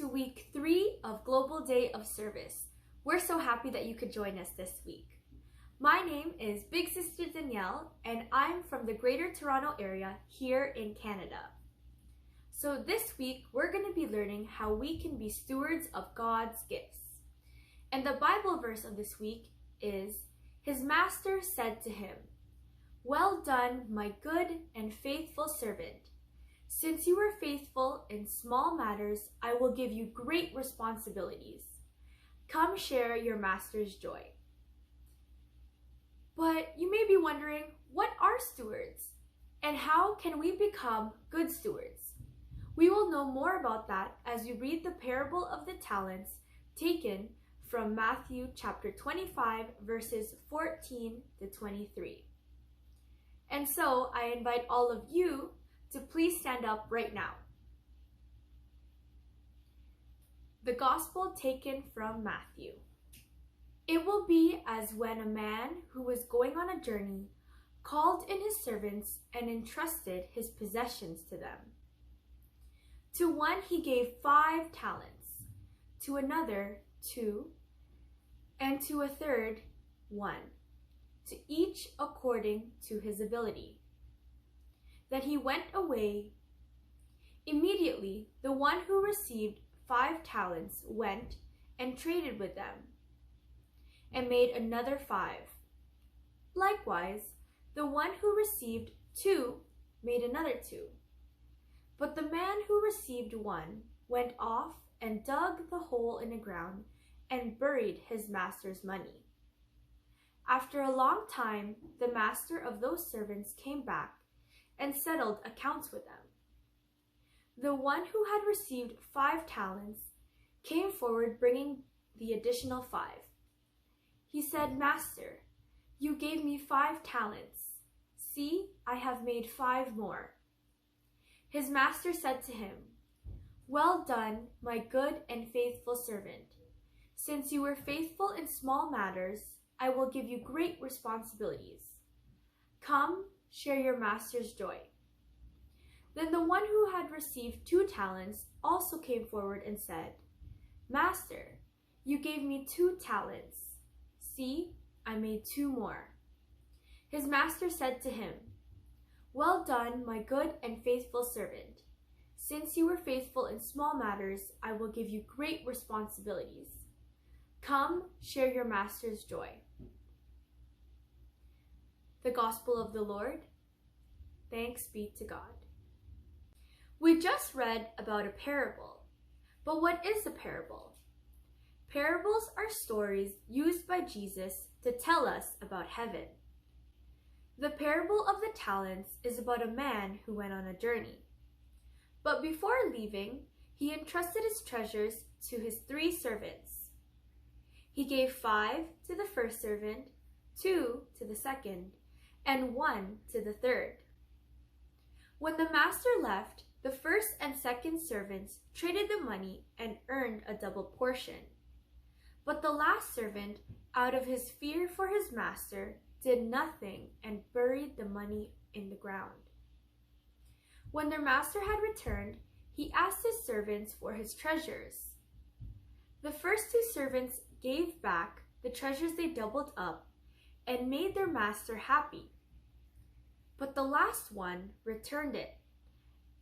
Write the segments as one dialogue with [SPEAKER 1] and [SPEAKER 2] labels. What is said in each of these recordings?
[SPEAKER 1] week 3 of Global Day of Service. We're so happy that you could join us this week. My name is Big Sister Danielle, and I'm from the Greater Toronto area here in Canada. So this week, we're going to be learning how we can be stewards of God's gifts. And the Bible verse of this week is, "His master said to him, 'Well done, my good and faithful servant. Since you were faithful in small matters, I will give you great responsibilities. Come share your master's joy.'" But you may be wondering, what are stewards? And how can we become good stewards? We will know more about that as we read the parable of the talents taken from Matthew chapter 25, verses 14 to 23. And so I invite all of you to please stand up right now. The Gospel taken from Matthew. "It will be as when a man who was going on a journey called in his servants and entrusted his possessions to them. To one he gave 5 talents, to another 2, and to a third 1, to each according to his ability. Then he went away. Immediately, the one who received 5 talents went and traded with them, and made another 5. Likewise, the one who received 2 made another 2. But the man who received 1 went off and dug the hole in the ground and buried his master's money. After a long time, the master of those servants came back and settled accounts with them. The one who had received 5 talents came forward bringing the additional 5. He said, 'Master, you gave me 5 talents. See, I have made 5 more.' His master said to him, 'Well done, my good and faithful servant. Since you were faithful in small matters, I will give you great responsibilities. Come, share your master's joy.' Then the one who had received 2 talents also came forward and said, 'Master, you gave me 2 talents. See, I made 2 more.' His master said to him, 'Well done, my good and faithful servant. Since you were faithful in small matters, I will give you great responsibilities. Come, share your master's joy.'" The Gospel of the Lord. Thanks be to God. We just read about a parable. But what is a parable? Parables are stories used by Jesus to tell us about heaven. The parable of the talents is about a man who went on a journey. But before leaving, he entrusted his treasures to his 3 servants. He gave 5 to the first servant, 2 to the second, and 1 to the third. When the master left, the first and second servants traded the money and earned a double portion. But the last servant, out of his fear for his master, did nothing and buried the money in the ground. When their master had returned, he asked his servants for his treasures. The first 2 servants gave back the treasures they doubled up and made their master happy. But the last one returned it,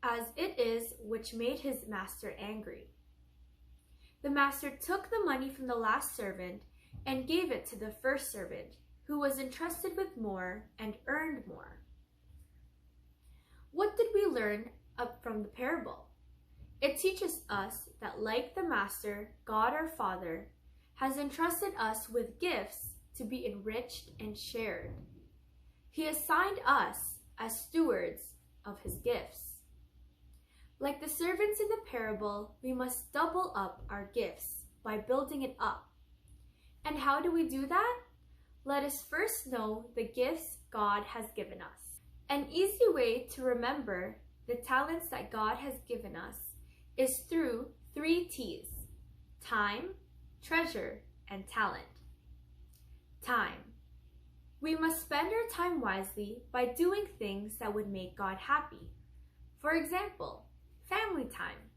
[SPEAKER 1] as it is, which made his master angry. The master took the money from the last servant and gave it to the first servant, who was entrusted with more and earned more. What did we learn from the parable? It teaches us that, like the master, God our Father has entrusted us with gifts to be enriched and shared. He assigned us as stewards of his gifts. Like the servants in the parable, we must double up our gifts by building it up. And how do we do that? Let us first know the gifts God has given us. An easy way to remember the talents that God has given us is through 3 T's: time, treasure, and talent. Time. We must spend our time wisely by doing things that would make God happy. For example, family time.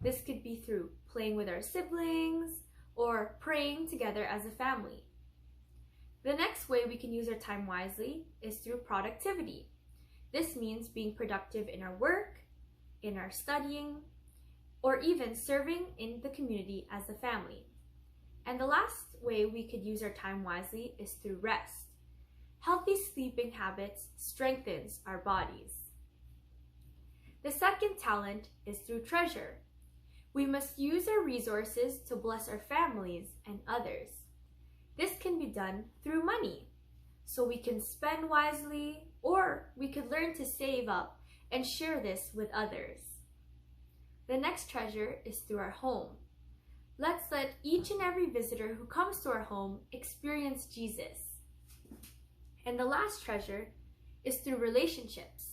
[SPEAKER 1] This could be through playing with our siblings or praying together as a family. The next way we can use our time wisely is through productivity. This means being productive in our work, in our studying, or even serving in the community as a family. And the last way we could use our time wisely is through rest. Healthy sleeping habits strengthens our bodies. The second talent is through treasure. We must use our resources to bless our families and others. This can be done through money, so we can spend wisely, or we could learn to save up and share this with others. The next treasure is through our home. Let's let each and every visitor who comes to our home experience Jesus. And the last treasure is through relationships.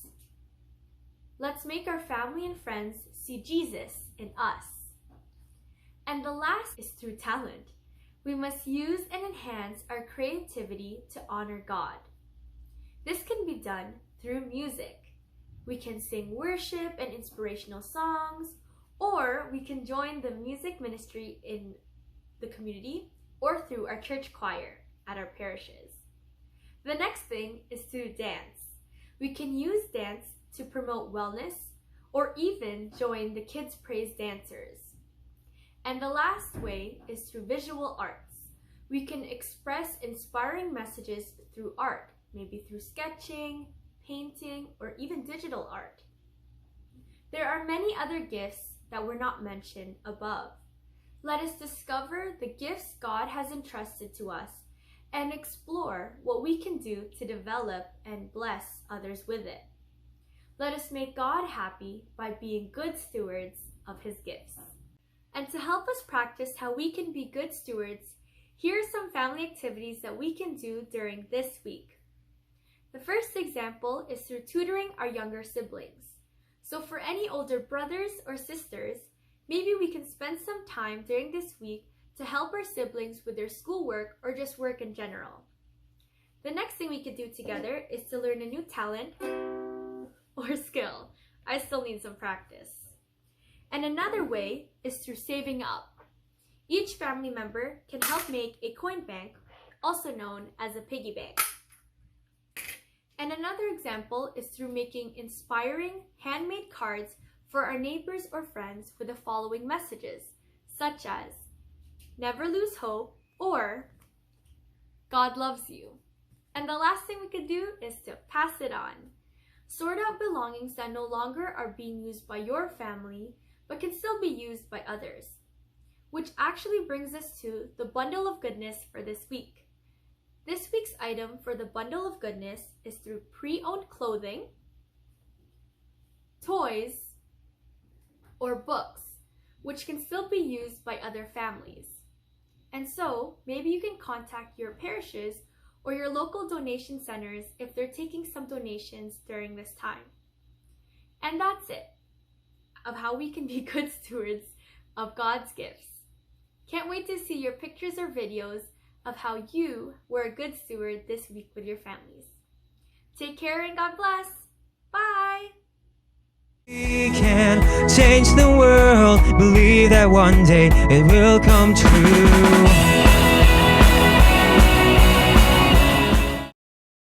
[SPEAKER 1] Let's make our family and friends see Jesus in us. And the last is through talent. We must use and enhance our creativity to honor God. This can be done through music. We can sing worship and inspirational songs, or we can join the music ministry in the community or through our church choir at our parishes. The next thing is through dance. We can use dance to promote wellness or even join the kids' praise dancers. And the last way is through visual arts. We can express inspiring messages through art, maybe through sketching, painting, or even digital art. There are many other gifts that were not mentioned above. Let us discover the gifts God has entrusted to us and explore what we can do to develop and bless others with it. Let us make God happy by being good stewards of His gifts. And to help us practice how we can be good stewards, here are some family activities that we can do during this week. The first example is through tutoring our younger siblings. So for any older brothers or sisters, maybe we can spend some time during this week to help our siblings with their schoolwork or just work in general. The next thing we could do together is to learn a new talent or skill. I still need some practice. And another way is through saving up. Each family member can help make a coin bank, also known as a piggy bank. And another example is through making inspiring handmade cards for our neighbors or friends with the following messages, such as, "Never lose hope," or "God loves you." And the last thing we could do is to pass it on. Sort out belongings that no longer are being used by your family, but can still be used by others. Which actually brings us to the bundle of goodness for this week. This week's item for the bundle of goodness is through pre-owned clothing, toys, or books, which can still be used by other families. And so, maybe you can contact your parishes or your local donation centers if they're taking some donations during this time. And that's it, of how we can be good stewards of God's gifts. Can't wait to see your pictures or videos of how you were a good steward this week with your families. Take care and God bless. Bye!
[SPEAKER 2] We can change the world, believe that one day it will come true.